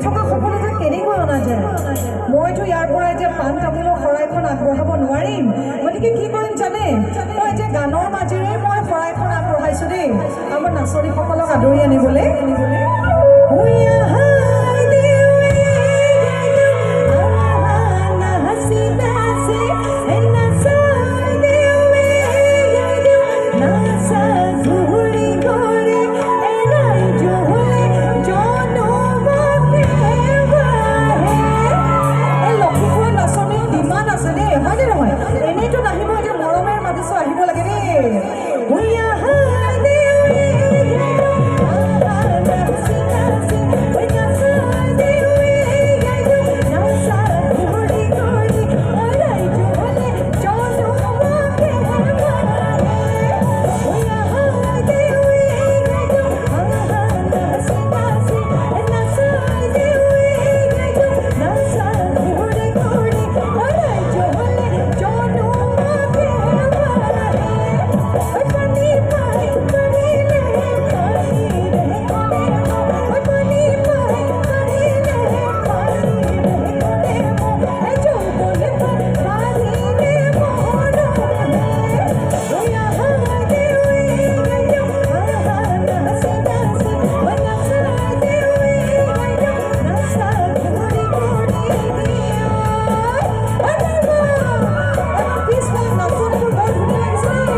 থকা সকলো যে কেনেকৈ অনা যায় মইতো ইয়াৰ পৰা এতিয়া পাণ তামোলৰ শৰাইখন আগবঢ়াব নোৱাৰিম গতিকে কি কৰিম জানে মই এতিয়া গানৰ মাজেৰে মই শৰাইখন আগবঢ়াইছোঁ দেই আমাৰ নাচনীসকলক আদৰি আনিবলৈ